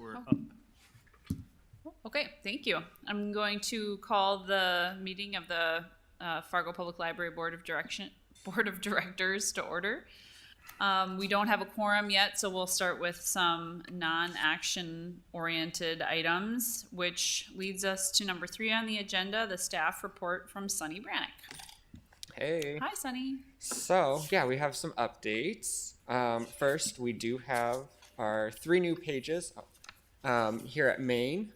we're up. Okay, thank you. I'm going to call the meeting of the Fargo Public Library Board of Directors to order. We don't have a quorum yet, so we'll start with some non-action oriented items, which leads us to number 3 on the agenda, the staff report from Sunny Brannick. Hey. Hi, Sunny. So, yeah, we have some updates. First, we do have our 3 new pages here at Maine.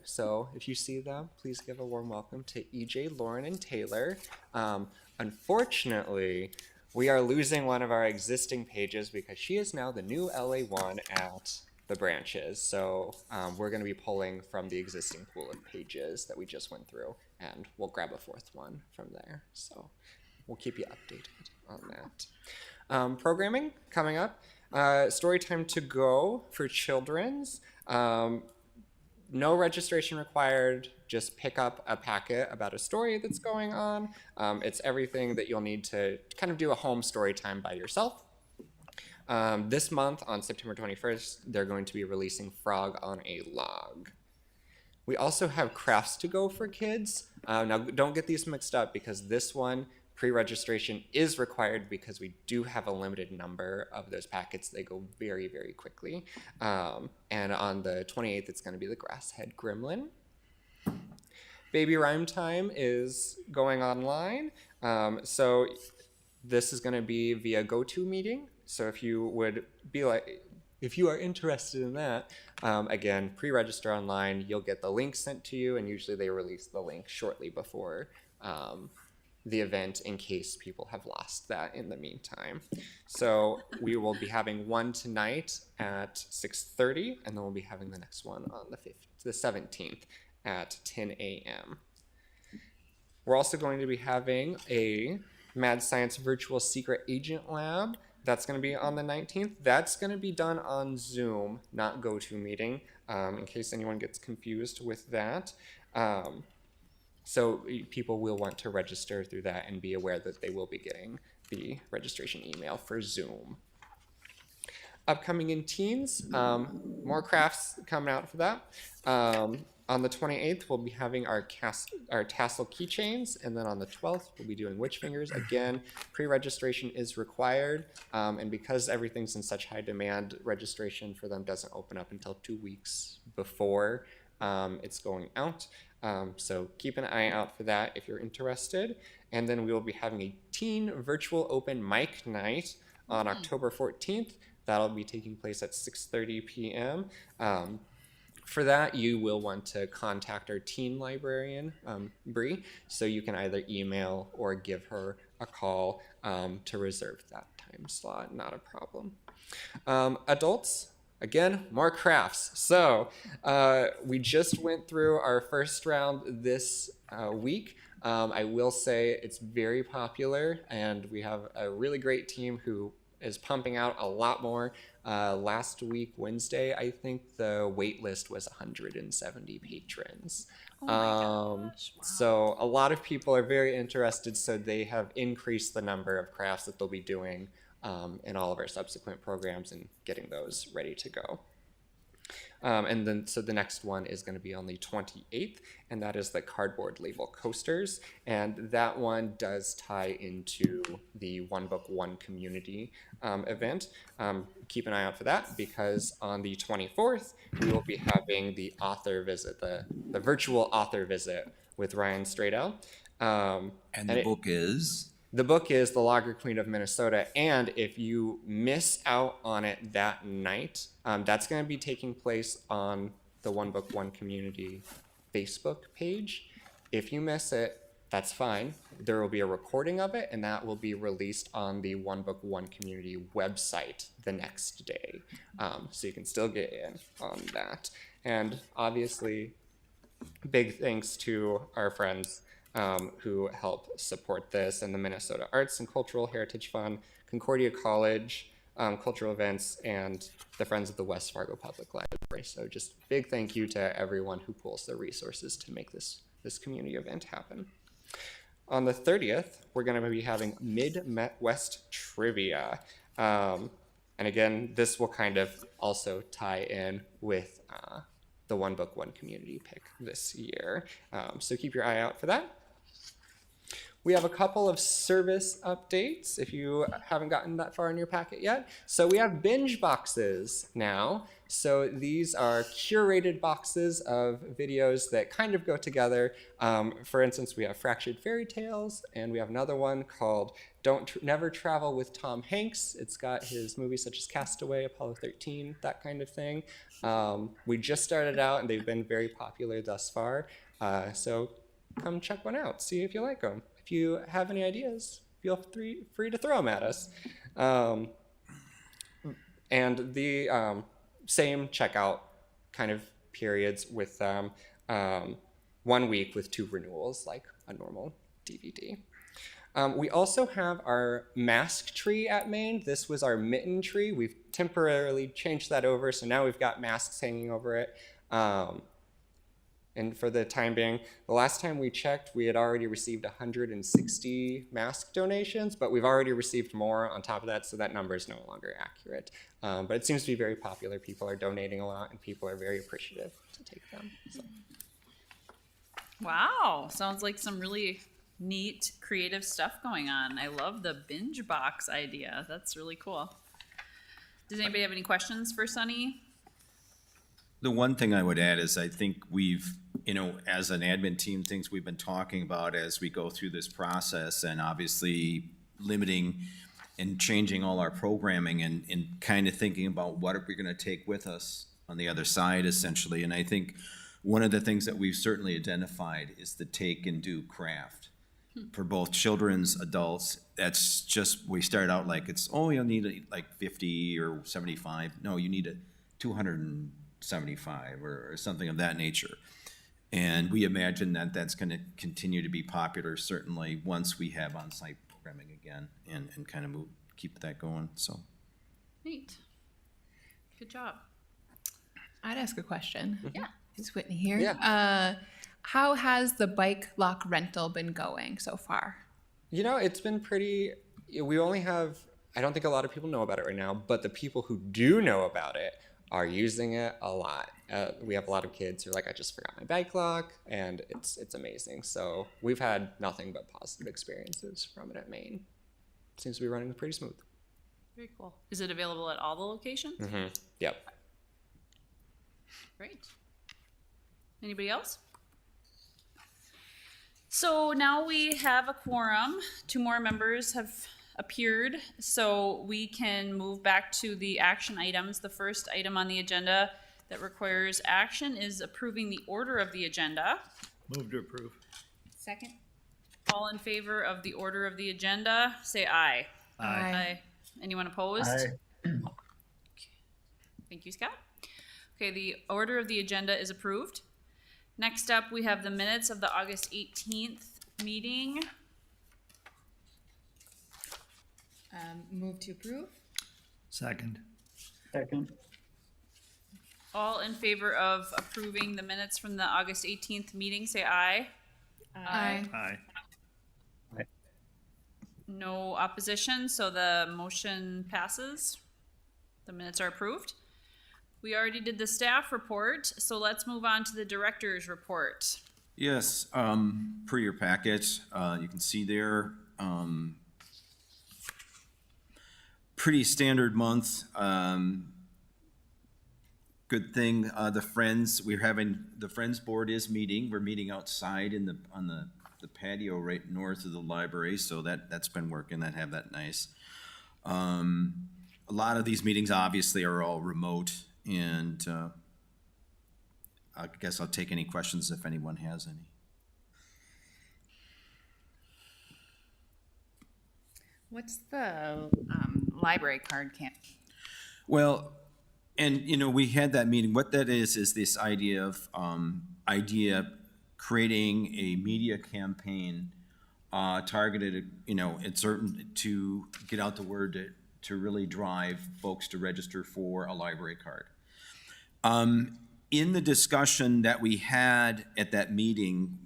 So if you see them, please give a warm welcome to EJ, Lauren, and Taylor. Unfortunately, we are losing one of our existing pages because she is now the new LA1 at the branches. So we're going to be pulling from the existing pool of pages that we just went through, and we'll grab a 4th one from there. So we'll keep you updated on that. Programming coming up. Story time to go for children's. No registration required. Just pick up a packet about a story that's going on. It's everything that you'll need to kind of do a home story time by yourself. This month, on September 21st, they're going to be releasing Frog on a Log. We also have crafts to go for kids. Now, don't get these mixed up because this one, pre-registration is required because we do have a limited number of those packets. They go very, very quickly. And on the 28th, it's going to be the Grasshead Gremlin. Baby Rhyme Time is going online. So this is going to be via GoToMeeting. So if you are interested in that, again, pre-register online. You'll get the link sent to you, and usually they release the link shortly before the event in case people have lost that in the meantime. So we will be having one tonight at 6:30, and then we'll be having the next one on the 17th at 10 a.m. We're also going to be having a Mad Science Virtual Secret Agent Lab. That's going to be on the 19th. That's going to be done on Zoom, not GoToMeeting, in case anyone gets confused with that. So people will want to register through that and be aware that they will be getting the registration email for Zoom. Upcoming in teens, more crafts coming out for that. On the 28th, we'll be having our tassel keychains, and then on the 12th, we'll be doing witch fingers. Again, pre-registration is required, and because everything's in such high demand, registration for them doesn't open up until 2 weeks before it's going out. So keep an eye out for that if you're interested. And then we will be having a teen virtual open mic night on October 14th. That'll be taking place at 6:30 p.m. For that, you will want to contact our teen librarian, Bree, so you can either email or give her a call to reserve that time slot. Not a problem. Adults, again, more crafts. So we just went through our first round this week. I will say it's very popular, and we have a really great team who is pumping out a lot more. Last week, Wednesday, I think the wait list was 170 patrons. Oh my gosh, wow. So a lot of people are very interested, so they have increased the number of crafts that they'll be doing in all of our subsequent programs and getting those ready to go. And then, so the next one is going to be on the 28th, and that is the cardboard label coasters. And that one does tie into the One Book, One Community event. Keep an eye out for that, because on the 24th, we will be having the author visit, the virtual author visit with Ryan Stradell. And the book is? The book is The Lager Queen of Minnesota, and if you miss out on it that night, that's going to be taking place on the One Book, One Community Facebook page. If you miss it, that's fine. There will be a recording of it, and that will be released on the One Book, One Community website the next day. So you can still get in on that. And obviously, big thanks to our friends who help support this, and the Minnesota Arts and Cultural Heritage Fund, Concordia College, cultural events, and the Friends of the West Fargo Public Library. So just big thank you to everyone who pools their resources to make this community event happen. On the 30th, we're going to be having Midwest Trivia. And again, this will kind of also tie in with the One Book, One Community pick this year. So keep your eye out for that. We have a couple of service updates if you haven't gotten that far in your packet yet. So we have Binge Boxes now. So these are curated boxes of videos that kind of go together. For instance, we have Fractured Fairy Tales, and we have another one called Never Travel with Tom Hanks. It's got his movies such as Castaway, Apollo 13, that kind of thing. We just started out, and they've been very popular thus far. So come check one out, see if you like them. If you have any ideas, feel free to throw them at us. And the same checkout kind of periods with 1 week with 2 renewals, like a normal DVD. We also have our mask tree at Maine. This was our mitten tree. We've temporarily changed that over, so now we've got masks hanging over it. And for the time being, the last time we checked, we had already received 160 mask donations, but we've already received more on top of that, so that number is no longer accurate. But it seems to be very popular. People are donating a lot, and people are very appreciative to take them. So. Wow, sounds like some really neat, creative stuff going on. I love the binge box idea. That's really cool. Does anybody have any questions for Sunny? The one thing I would add is I think we've, as an admin team, things we've been talking about as we go through this process, and obviously limiting and changing all our programming and kind of thinking about what are we going to take with us on the other side, essentially. And I think one of the things that we've certainly identified is the take and do craft. For both children's, adults, that's just, we started out like you'll need like 50 or 75. No, you need a 275 or something of that nature. And we imagine that that's going to continue to be popular, certainly once we have on-site programming again and kind of keep that going. So Neat. Good job. I'd ask a question. Yeah. Is Whitney here? Yeah. How has the bike lock rental been going so far? It's been pretty, we only have, I don't think a lot of people know about it right now, but the people who do know about it are using it a lot. We have a lot of kids who are like, I just forgot my bike lock, and it's amazing. So we've had nothing but positive experiences from it at Maine. Seems to be running pretty smooth. Very cool. Is it available at all the locations? Mm-hmm. Yep. Great. Anybody else? So now we have a quorum. 2 more members have appeared, so we can move back to the action items. The first item on the agenda that requires action is approving the order of the agenda. Move to approve. Second. All in favor of the order of the agenda, say aye. Aye. Anyone opposed? Aye. Thank you, Scott. Okay, the order of the agenda is approved. Next up, we have the minutes of the August 18th meeting. Move to approve. Second. All in favor of approving the minutes from the August 18th meeting, say aye. Aye. Aye. No opposition, so the motion passes. The minutes are approved. We already did the staff report, so let's move on to the director's report. yes, per your packet, you can see there, pretty standard month. Good thing, the Friends board is meeting. We're meeting outside on the patio right north of the library, so that's been working. Have that nice. A lot of these meetings obviously are all remote, and I guess I'll take any questions if anyone has any. What's the library card camp? Well, and we had that meeting. What that is this idea of creating a media campaign targeted, at certain to get out the word to really drive folks to register for a library card. In the discussion that we had at that meeting,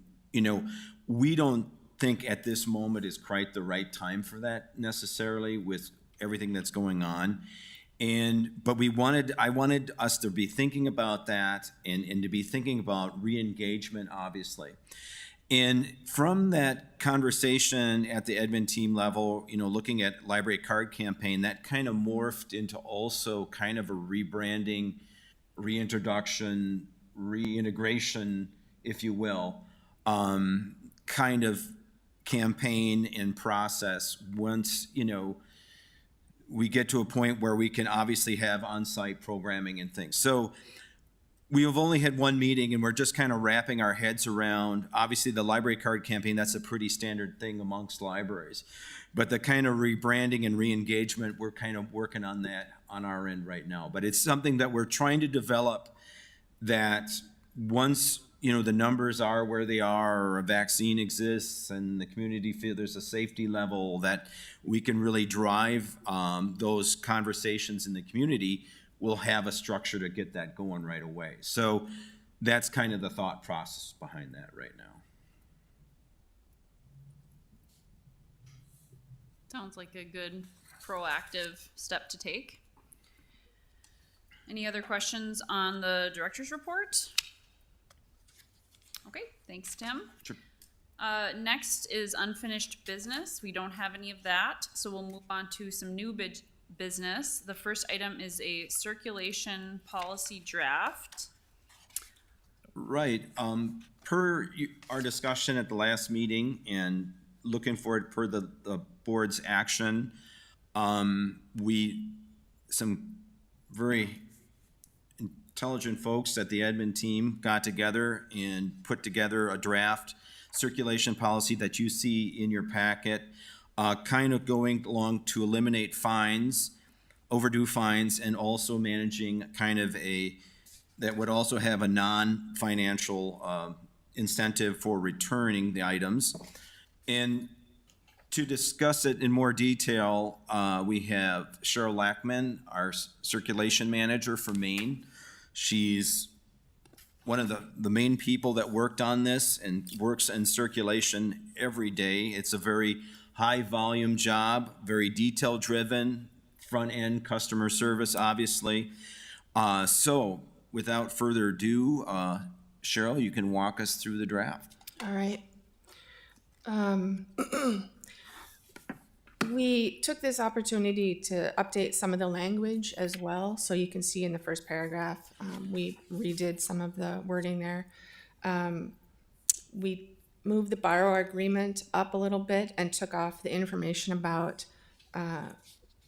we don't think at this moment is quite the right time for that necessarily with everything that's going on. But I wanted us to be thinking about that and to be thinking about re-engagement, obviously. And from that conversation at the admin team level, looking at library card campaign, that kind of morphed into also kind of a rebranding, reintroduction, reintegration, if you will, kind of campaign and process once, we get to a point where we can obviously have on-site programming and things. So we have only had one meeting and we're just kind of wrapping our heads around, obviously the library card campaign, that's a pretty standard thing amongst libraries. But the kind of rebranding and re-engagement, we're kind of working on that on our end right now. But it's something that we're trying to develop that once, the numbers are where they are, or a vaccine exists and the community feel there's a safety level, that we can really drive those conversations in the community, we'll have a structure to get that going right away. So that's kind of the thought process behind that right now. Sounds like a good proactive step to take. Any other questions on the director's report? Okay, thanks, Tim. Sure. Next is unfinished business. We don't have any of that, so we'll move on to some new business. The first item is a circulation policy draft. Right. Our discussion at the last meeting and looking forward per the board's action, some very intelligent folks at the admin team got together and put together a draft circulation policy that you see in your packet, kind of going along to eliminate fines, overdue fines, and also managing kind of that would also have a non-financial incentive for returning the items. And to discuss it in more detail, we have Cheryl Lackman, our circulation manager for Maine. She's one of the main people that worked on this and works in circulation every day. It's a very high volume job, very detail driven, front end customer service, obviously. So without further ado, Cheryl, you can walk us through the draft. All right. We took this opportunity to update some of the language as well. So you can see in the first paragraph, we redid some of the wording there. We moved the borrower agreement up a little bit and took off the information about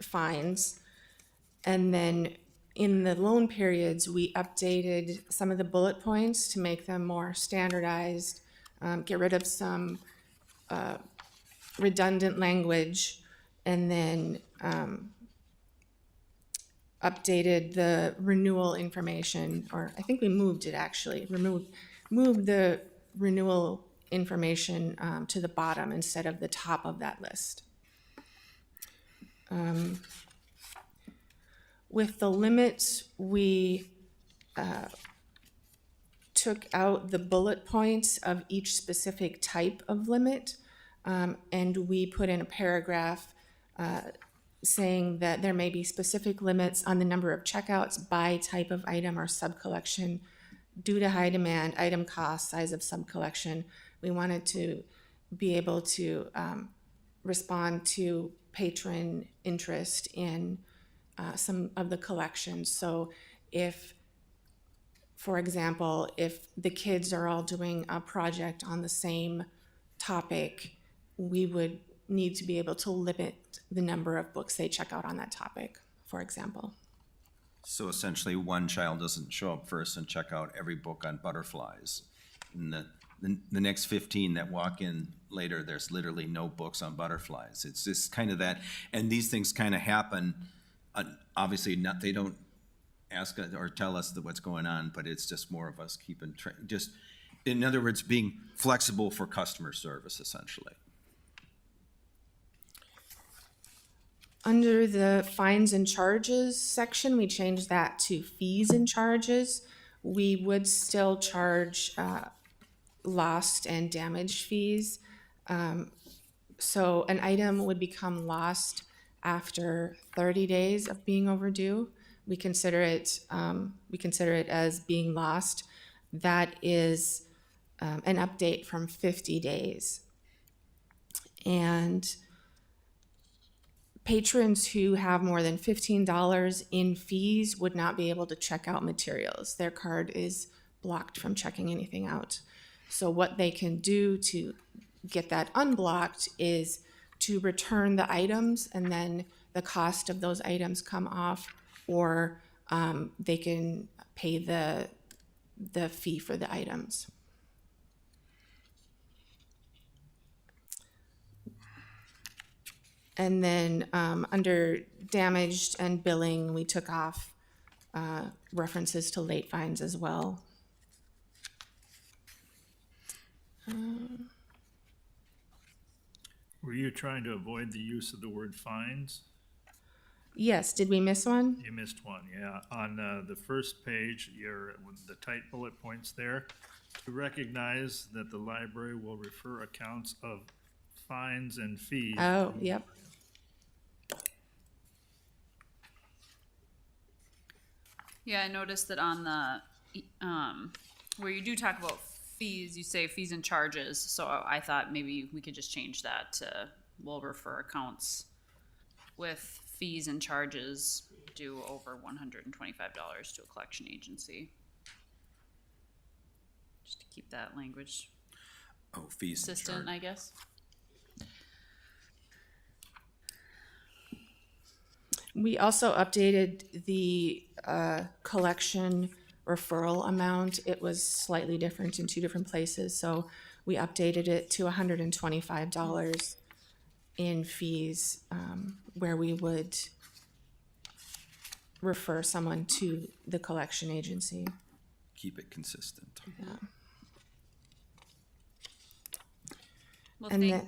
fines. And then in the loan periods, we updated some of the bullet points to make them more standardized, get rid of some redundant language, and then updated the renewal information, or I think we moved it actually, moved the renewal information to the bottom instead of the top of that list. With the limits, we took out the bullet points of each specific type of limit, and we put in a paragraph saying that there may be specific limits on the number of checkouts by type of item or sub-collection due to high demand, item cost, size of sub-collection. We wanted to be able to respond to patron interest in some of the collections. So if, for example, if the kids are all doing a project on the same topic, we would need to be able to limit the number of books they check out on that topic, for example. So essentially, one child doesn't show up first and check out every book on butterflies. And the next 15 that walk in later, there's literally no books on butterflies. It's just kind of that, and these things kind of happen. Obviously, they don't ask or tell us what's going on, but it's just more of us keeping just, in other words, being flexible for customer service, essentially. Under the fines and charges section, we changed that to fees and charges. We would still charge lost and damaged fees. So an item would become lost after 30 days of being overdue. We consider it as being lost. That is an update from 50 days. And patrons who have more than $15 in fees would not be able to check out materials. Their card is blocked from checking anything out. So what they can do to get that unblocked is to return the items, and then the cost of those items come off, or they can pay the fee for the items. And then under damaged and billing, we took off references to late fines as well. Were you trying to avoid the use of the word fines? Yes, did we miss one? You missed one, yeah. On the first page, with the tight bullet points there, to recognize that the library will refer accounts of fines and fees. Oh, yep. Yeah, I noticed that on the, where you do talk about fees, you say fees and charges, so I thought maybe we could just change that to, we'll refer accounts with fees and charges due over $125 to a collection agency. Just to keep that language Oh, fees and consistent, charge. I guess. We also updated the collection referral amount. It was slightly different in two different places, so we updated it to $125 in fees, where we would refer someone to the collection agency. Keep it consistent. Well, And thank,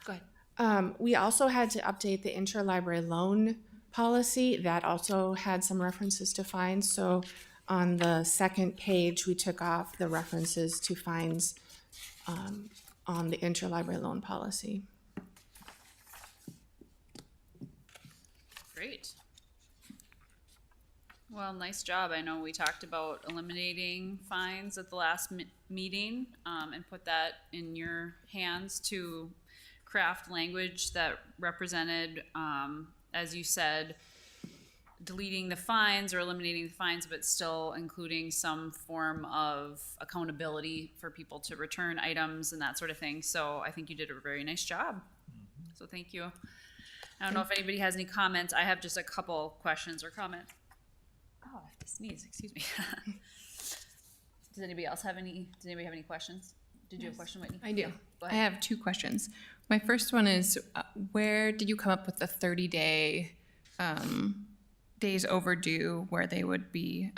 go ahead. we also had to update the interlibrary loan policy. That also had some references to fines. So on the second page, we took off the references to fines on the interlibrary loan policy. Great. Well, nice job. I know we talked about eliminating fines at the last meeting, and put that in your hands to craft language that represented, as you said, deleting the fines or eliminating the fines, but still including some form of accountability for people to return items and that sort of thing. So I think you did a very nice job. So thank you. I don't know if anybody has any comments. I have just a couple questions or comments. Oh, I have to sneeze, excuse me. Does anybody have any questions? Did you have a question, Whitney? I do. Go I ahead. have two questions. My first one is, where did you come up with the 30-day days overdue where they would be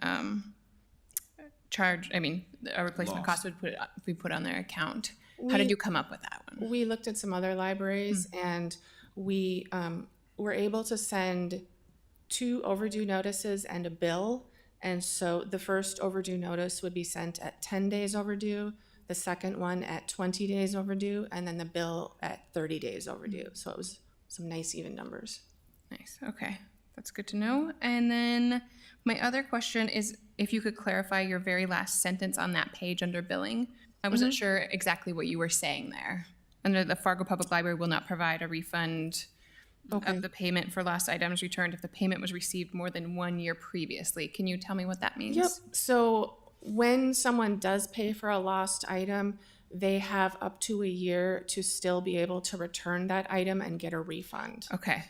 charged? I mean, a replacement Lost. cost would be put on their account. How did you come up with that one? We looked at some other libraries, and we were able to send 2 overdue notices and a bill. And so the first overdue notice would be sent at 10 days overdue, the second one at 20 days overdue, and then the bill at 30 days overdue. So it was some nice even numbers. Nice. Okay. That's good to know. And then my other question is if you could clarify your very last sentence on that page under billing. I wasn't sure exactly what you were saying there. Under the Fargo Public Library will not provide a refund of the payment for lost items returned if the payment was received more than 1 year previously. Can you tell me what that means? Yep. So when someone does pay for a lost item, they have up to a year to still be able to return that item and get a refund. Okay.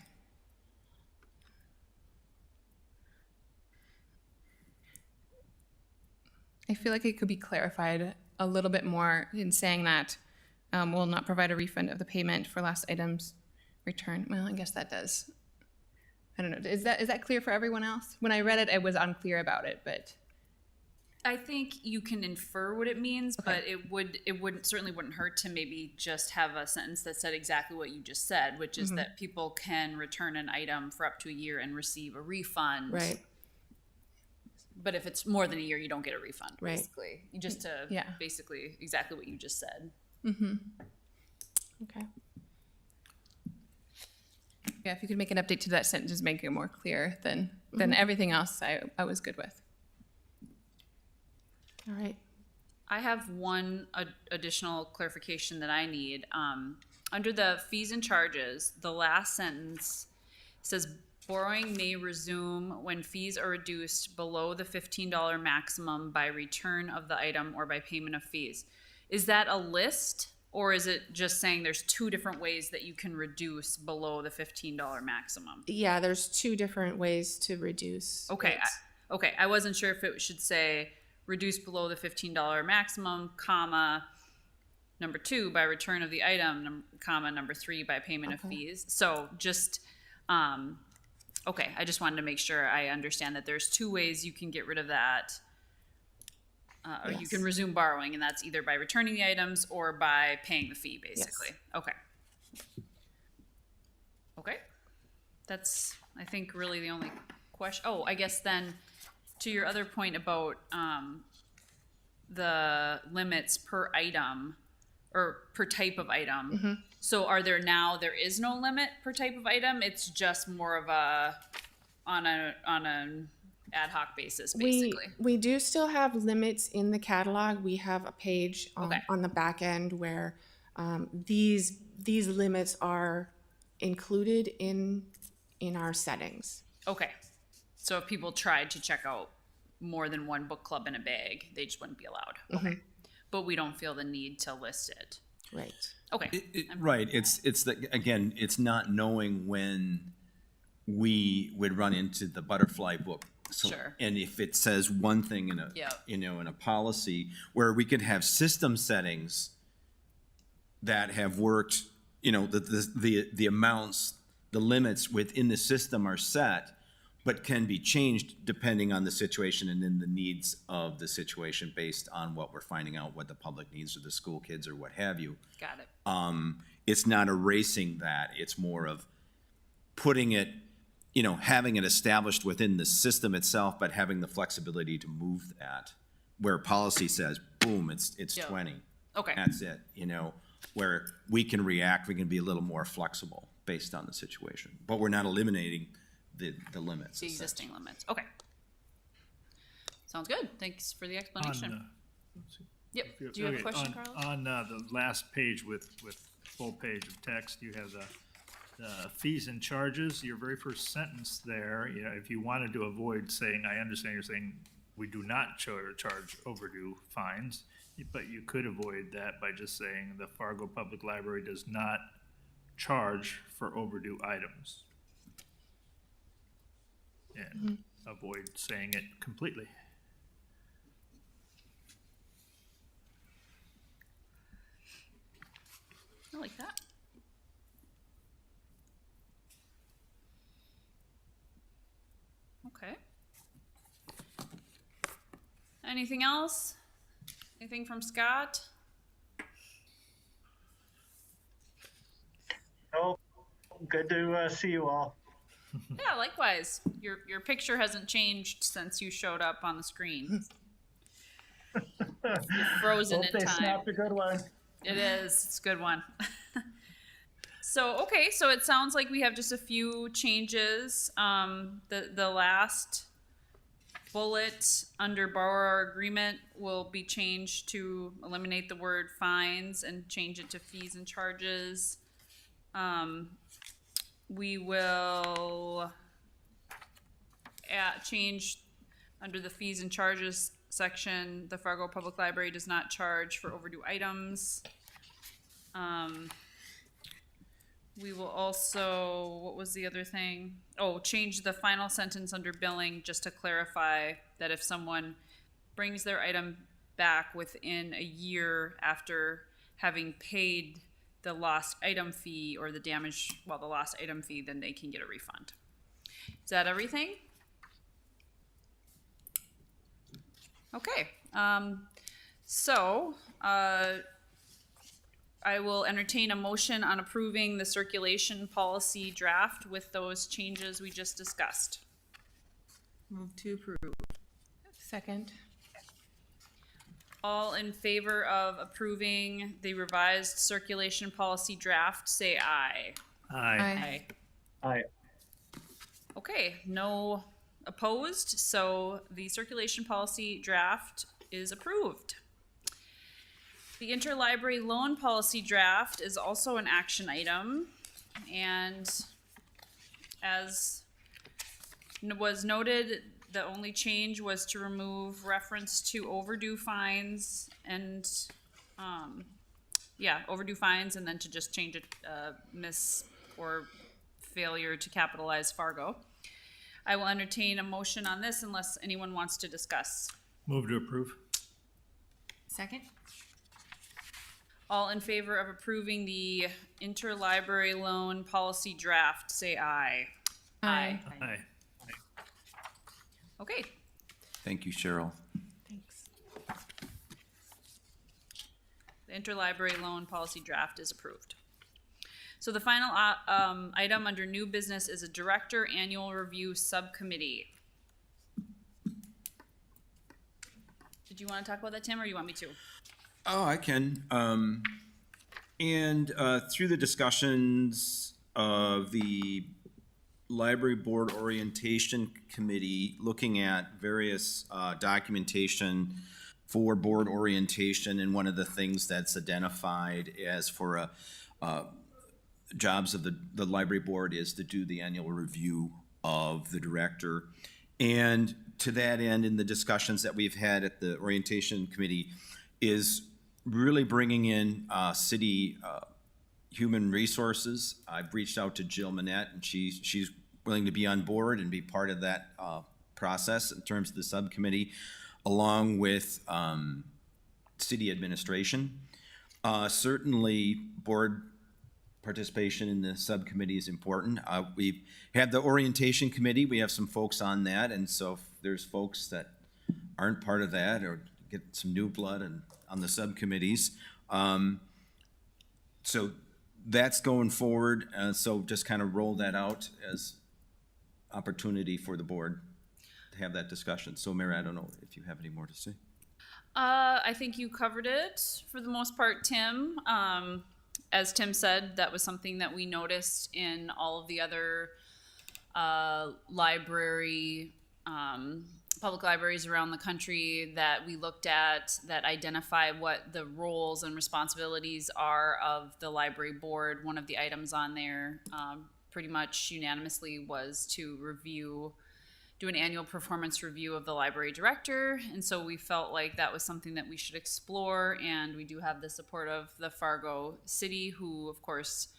I feel like it could be clarified a little bit more in saying that will not provide a refund of the payment for lost items returned. Well, I guess that does. I don't know. Is that clear for everyone else? When I read it, I was unclear about it, but I think you can infer what it means, but it certainly wouldn't hurt to maybe just have a sentence that said exactly what you just said, which is that people can return an item for up to a year and receive a refund. Right. But if it's more than a year, you don't get a refund, Right. basically. You just to Yeah. basically exactly what you just said. Okay. Yeah, if you could make an update to that sentence, just make it more clear, then everything else I was good with. All right. I have one additional clarification that I need. Under the fees and charges, the last sentence says borrowing may resume when fees are reduced below the $15 maximum by return of the item or by payment of fees. Is that a list, or is it just saying there's two different ways that you can reduce below the $15 maximum? Yeah, there's two different ways to reduce. Okay, it. I wasn't sure if it should say reduce below the $15 maximum, comma, number 2 by return of the item, comma, number 3 by payment of fees. So just, okay, I just wanted to make sure I understand that there's two ways you can get rid of that. Or you can resume borrowing, and that's either by returning the items or by paying the fee, basically. Yes. Okay. Okay. That's, I think, really the only question. Oh, I guess then to your other point about the limits per item or per type of item. So there is no limit per type of item? It's just more of a on an ad hoc basis, basically. We do still have limits in the catalog. We have a page on the back end where these limits are included in our settings. Okay. So if people tried to check out more than one book club in a bag, they just wouldn't be allowed. Okay. But we don't feel the need to list it. Right. Okay. Right. Again, it's not knowing when we would run into the butterfly book. So, Sure. And if it says one thing in a, Yep. in a policy where we could have system settings that have worked, the amounts, the limits within the system are set, but can be changed depending on the situation and then the needs of the situation based on what we're finding out, what the public needs or the school kids or what have you. Got it. It's not erasing that. It's more of putting it, having it established within the system itself, but having the flexibility to move that. Where policy says, boom, it's Yep. 20. Okay. That's it, where we can react, we can be a little more flexible based on the situation. But we're not eliminating the limits. The existing limits. Okay. Sounds good. Thanks for the explanation. Yep. Do you have a question, Carlos? On the last page with full page of text, you have the fees and charges. Your very first sentence there, if you wanted to avoid saying, I understand you're saying we do not charge overdue fines, but you could avoid that by just saying the Fargo Public Library does not charge for overdue items. And avoid saying it completely. I like that. Okay. Anything else? Anything from Scott? Oh, good to see you all. Yeah, likewise. Your picture hasn't changed since you showed up on the screen. You're frozen Hope in they time. snapped a good one. It is. It's a good one. So it sounds like we have just a few changes. The last bullet under borrower agreement will be changed to eliminate the word fines and change it to fees and charges. We will change under the fees and charges section, the Fargo Public Library does not charge for overdue items. We will also, what was the other thing? Oh, change the final sentence under billing just to clarify that if someone brings their item back within a year after having paid the lost item fee or the lost item fee, then they can get a refund. Is that everything? Okay. I will entertain a motion on approving the circulation policy draft with those changes we just discussed. Move to approve. Second. All in favor of approving the revised circulation policy draft, say aye. Aye. Aye. Aye. Okay, no opposed, so the circulation policy draft is approved. The interlibrary loan policy draft is also an action item, and as was noted, the only change was to remove reference to overdue fines and, overdue fines, and then to just change it, miss or failure to capitalize Fargo. I will entertain a motion on this unless anyone wants to discuss. Move to approve. Second? All in favor of approving the interlibrary loan policy draft, say aye. Aye. Aye. Okay, Thank you, Cheryl. Thanks. the interlibrary loan policy draft is approved. So the final item under new business is a director annual review subcommittee. Did you want to talk about that, Tim, or you want me to? Oh, I can. Through the discussions of the Library Board Orientation Committee, looking at various documentation for board orientation, and one of the things that's identified as for jobs of the library board is to do the annual review of the director. And to that end, in the discussions that we've had at the orientation committee, is really bringing in city human resources. I've reached out to Jill Manette, and she's willing to be on board and be part of that process in terms of the subcommittee, along with city administration. Certainly, board participation in the subcommittee is important. We have the orientation committee. We have some folks on that, and so if there's folks that aren't part of that or get some new blood on the subcommittees. So that's going forward. So just kind of roll that out as opportunity for the board to have that discussion. So Mary, I don't know if you have any more to say. I think you covered it for the most part, Tim. As Tim said, that was something that we noticed in all of the other public libraries around the country that we looked at, that identify what the roles and responsibilities are of the library board. One of the items on there pretty much unanimously was to do an annual performance review of the library director. And so we felt like that was something that we should explore. And we do have the support of the Fargo City, who of course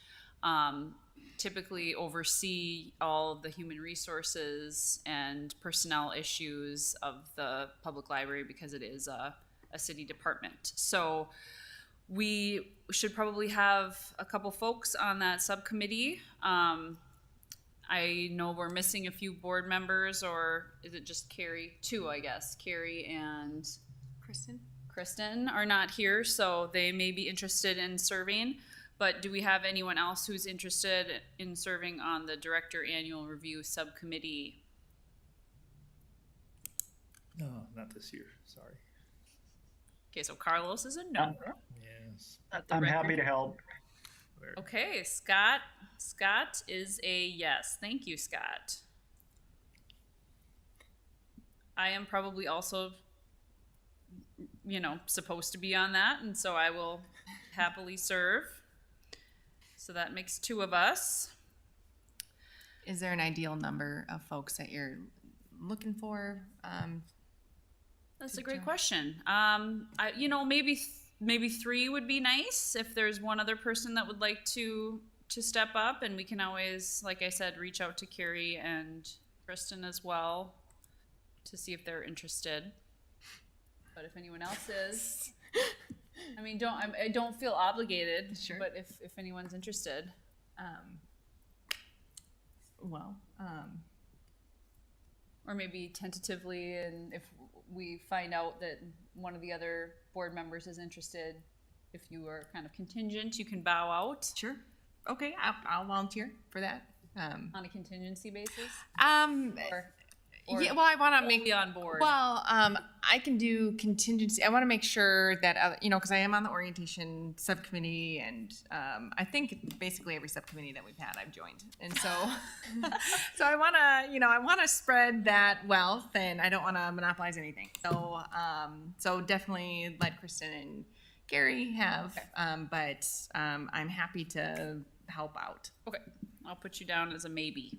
typically oversee all of the human resources and personnel issues of the public library, because it is a city department. So we should probably have a couple folks on that subcommittee. I know we're missing a few board members, or is it just Carrie? Two, I guess. Carrie and Kristen are not here, so they may be interested in serving. But do we have anyone else who's interested in serving on the Director Annual Review Subcommittee? No, not this year, sorry. Okay, so Carlos is a no. Yes. I'm happy to help. Okay, Scott. Scott is a yes. Thank you, Scott. I am probably also, supposed to be on that, and so I will happily serve. So that makes two of us. Is there an ideal number of folks that you're looking for? That's a great question. Maybe three would be nice if there's one other person that would like to step up, and we can always, like I said, reach out to Carrie and Kristen as well to see if they're interested. But if anyone else is, I don't feel obligated. Sure. But if anyone's interested, or maybe tentatively, and if we find out that one of the other board members is interested, if you are kind of contingent, you can bow out Sure. Okay, I'll volunteer for that. on a contingency basis. Or Or yeah, well, I want to make be on board. Well, I can do contingency. I want to make sure that, because I am on the orientation subcommittee, and I think basically every subcommittee that we've had, I've joined. And so, so I want to spread that wealth, and I don't want to monopolize anything. So, so definitely let Kristen and Gary have, but I'm happy to help out. Okay, I'll put you down as a maybe.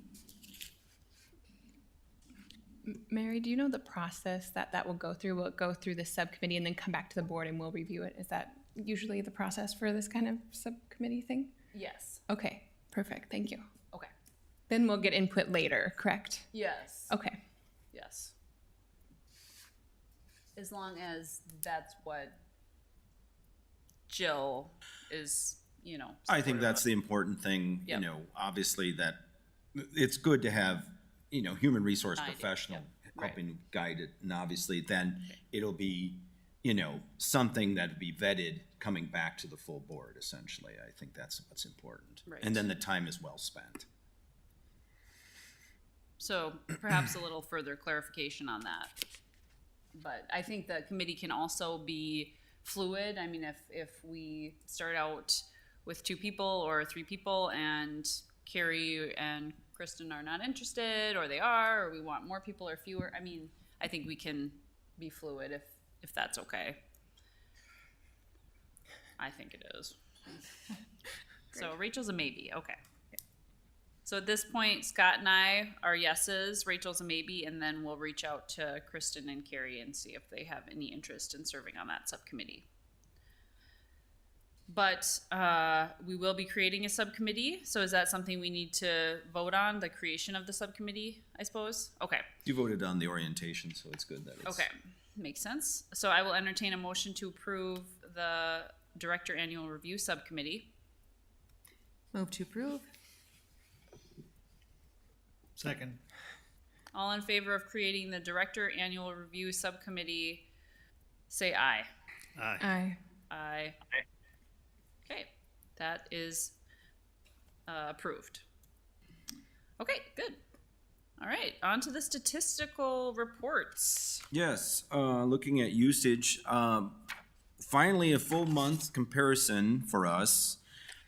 Mary, do you know the process that will go through? Will it go through the subcommittee and then come back to the board and we'll review it? Is that usually the process for this kind of subcommittee thing? Yes. Okay, perfect. Thank you. Okay. Then we'll get input later, correct? Yes. Okay. Yes. As long as that's what Jill is, I think supportive that's of. the important thing, Yep. obviously that it's good to have, human resource Idea, professional yep. Right. helping guide it. And obviously then it'll be, something that'd be vetted coming back to the full board, essentially. I think that's what's important. Right. And then the time is well spent. So perhaps a little further clarification on that. But I think the committee can also be fluid. I mean, if we start out with 2 people or 3 people and Carrie and Kristen are not interested, or they are, or we want more people or fewer, I mean, I think we can be fluid if that's okay. I think it is. So Rachel's a maybe, okay. So at this point, Scott and I are yeses, Rachel's a maybe, and then we'll reach out to Kristen and Carrie and see if they have any interest in serving on that subcommittee. But we will be creating a subcommittee, so is that something we need to vote on, the creation of the subcommittee, I suppose? Okay, You voted on the orientation, so it's good that it's. okay, makes sense. So I will entertain a motion to approve the Director Annual Review Subcommittee. Move to approve. Second. All in favor of creating the Director Annual Review Subcommittee, say aye. Aye. Aye. Aye. Okay, that is approved. Okay, good. All right, on to the statistical reports. Yes, looking at usage, finally a full month comparison for us.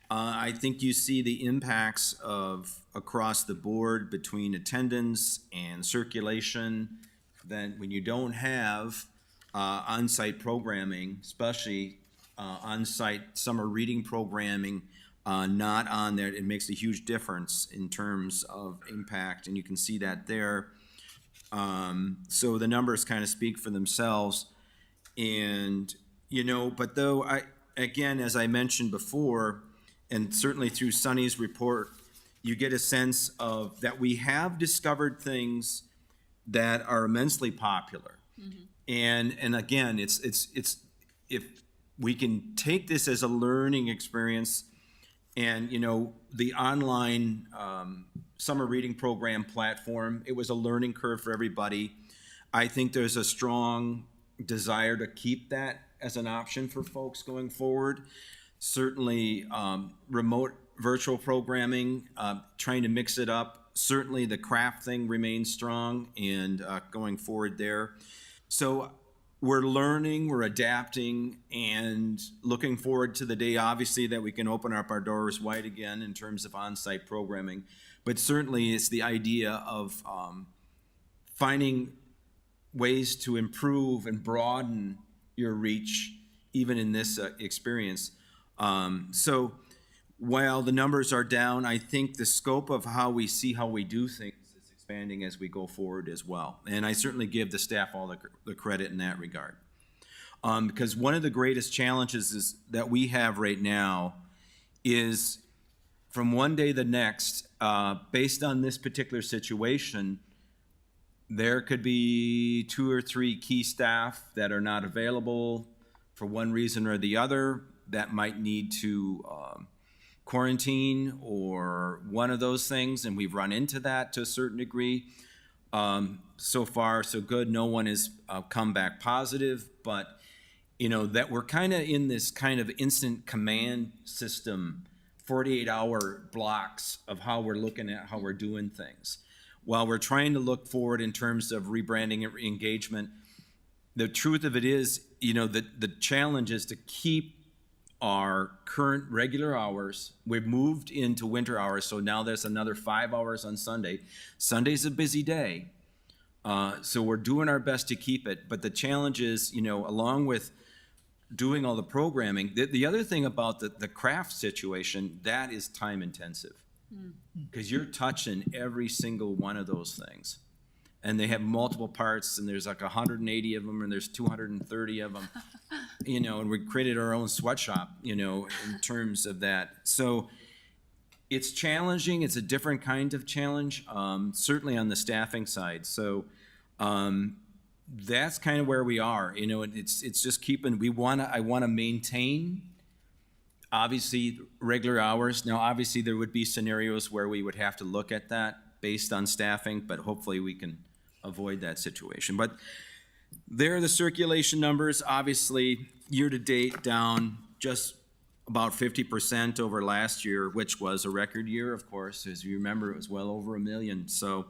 I think you see the impacts of across the board between attendance and circulation. Then when you don't have on-site programming, especially on-site summer reading programming, not on there, it makes a huge difference in terms of impact, and you can see that there. So the numbers kind of speak for themselves. And, but though again, as I mentioned before, and certainly through Sunny's report, you get a sense of that we have discovered things that are immensely popular. And again, it's if we can take this as a learning experience, and the online summer reading program platform, it was a learning curve for everybody. I think there's a strong desire to keep that as an option for folks going forward. Certainly remote virtual programming, trying to mix it up. Certainly the craft thing remains strong and going forward there. So we're learning, we're adapting, and looking forward to the day, obviously, that we can open up our doors wide again in terms of on-site programming. But certainly it's the idea of finding ways to improve and broaden your reach, even in this experience. So while the numbers are down, I think the scope of how we do things is expanding as we go forward as well. And I certainly give the staff all the credit in that regard. Because one of the greatest challenges is that we have right now is from one day to the next, based on this particular situation, there could be 2 or 3 key staff that are not available for one reason or the other, that might need to quarantine or one of those things, and we've run into that to a certain degree. So far, so good. No one has come back positive, but that we're kind of in this kind of instant command system, 48-hour blocks of how we're looking at how we're doing things. While we're trying to look forward in terms of rebranding and re-engagement, the truth of it is, the challenge is to keep our current regular hours. We've moved into winter hours, so now there's another 5 hours on Sunday. Sunday's a busy day, so we're doing our best to keep it. But the challenge is, along with doing all the programming, the other thing about the craft situation, that is time intensive. Because you're touching every single one of those things. And they have multiple parts, and there's like 180 of them, and there's 230 of them, and we created our own sweatshop, in terms of that. So it's challenging. It's a different kind of challenge, certainly on the staffing side. So that's kind of where we are. It's just keeping, I want to maintain, obviously, regular hours. Now, obviously, there would be scenarios where we would have to look at that based on staffing, but hopefully we can avoid that situation. But there are the circulation numbers. Obviously, year-to-date down just about 50% over last year, which was a record year, of course. As you remember, it was well over 1 million. So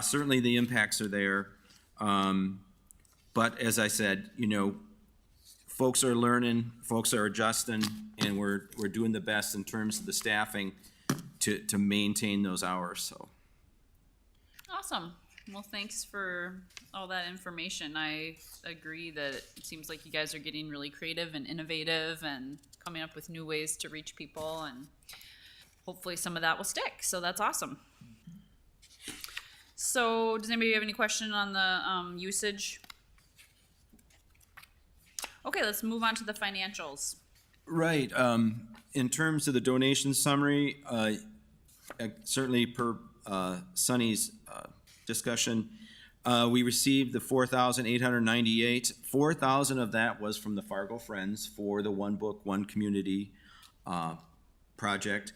certainly the impacts are there. But as I said, folks are learning, folks are adjusting, and we're doing the best in terms of the staffing to maintain those hours. So Awesome. Well, thanks for all that information. I agree that it seems like you guys are getting really creative and innovative and coming up with new ways to reach people, and hopefully some of that will stick. So that's awesome. So does anybody have any question on the usage? Okay, let's move on to the financials. right, in terms of the donation summary, certainly per Sunny's discussion, we received the $4,898. $4,000 of that was from the Fargo Friends for the One Book, One Community project.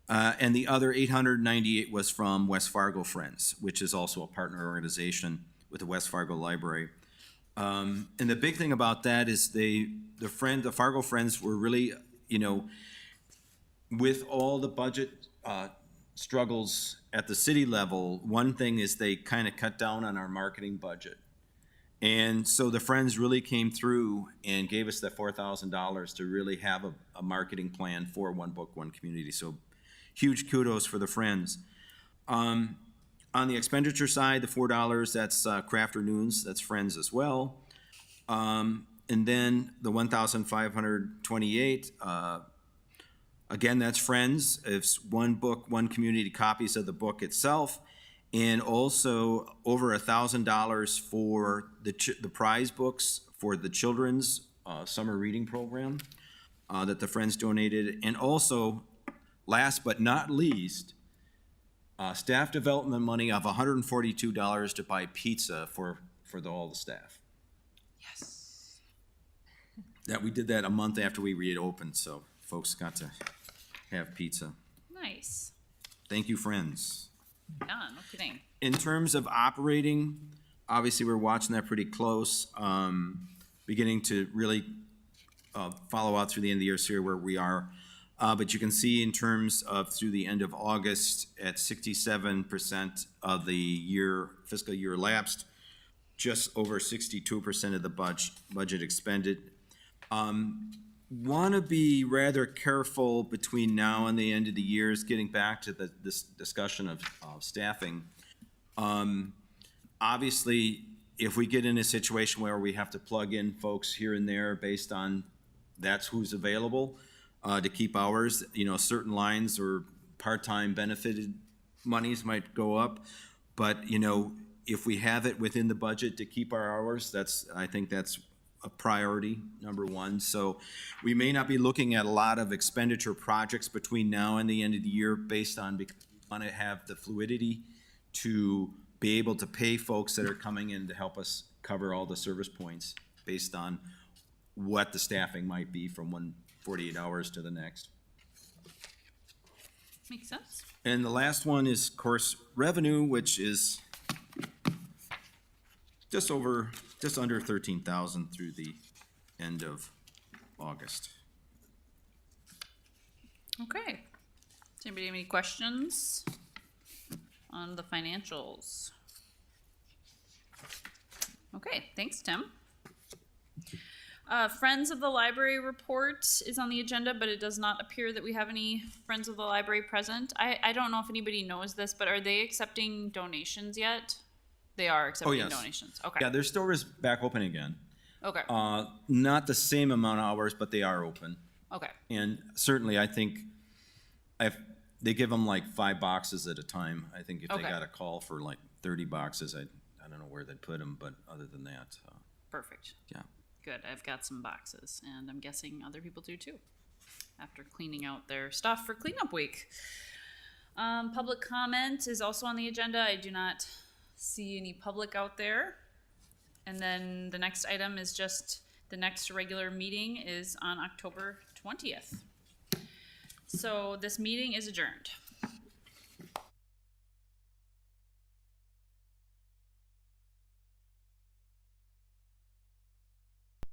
And the other $898 was from West Fargo Friends, which is also a partner organization with the West Fargo Library. And the big thing about that is the Fargo Friends were really, with all the budget struggles at the city level, one thing is they kind of cut down on our marketing budget. And so the Friends really came through and gave us that $4,000 to really have a marketing plan for One Book, One Community. So huge kudos for the Friends. On the expenditure side, the $4, that's Craft Noons, that's Friends as well. And then the $1,528, again, that's Friends. It's One Book, One Community copies of the book itself, and also over $1,000 for the prize books for the children's summer reading program that the Friends donated, and also, last but not least, staff development money of $142 to buy pizza for all the staff. Yes. We did that a month after we reopened, so folks got to have pizza. Nice. Thank you, Friends. Yeah, no kidding. In terms of operating, obviously we're watching that pretty close, beginning to really follow out through the end of the year, see where we are. But you can see in terms of through the end of August at 67% of the fiscal year elapsed, just over 62% of the budget expended. Want to be rather careful between now and the end of the year, is getting back to this discussion of staffing. Obviously, if we get in a situation where we have to plug in folks here and there based on that's who's available, to keep hours, certain lines or part-time benefited monies might go up. But, if we have it within the budget to keep our hours, I think that's a priority, number one. So we may not be looking at a lot of expenditure projects between now and the end of the year because we want to have the fluidity to be able to pay folks that are coming in to help us cover all the service points based on what the staffing might be from one 48 hours to the next. Makes sense. And the last one is, of course, revenue, which is just under 13,000 through the end of August. Okay. Does anybody have any questions on the financials? Okay, thanks, Tim. Friends of the Library report is on the agenda, but it does not appear that we have any Friends of the Library present. I don't know if anybody knows this, but are they accepting donations yet? They are accepting yes. donations. Okay. Yeah, their store is back open again. Okay. Not the same amount of hours, but they are open. Okay. And certainly, I think they give them like 5 boxes at a time. I think if they Okay. got a call for like 30 boxes, I don't know where they'd put them, but other than that, Perfect. yeah. Good. I've got some boxes, and I'm guessing other people do too, after cleaning out their stuff for cleanup week. Public comment is also on the agenda. I do not see any public out there. And then the next item is just the next regular meeting is on October 20th. So this meeting is adjourned.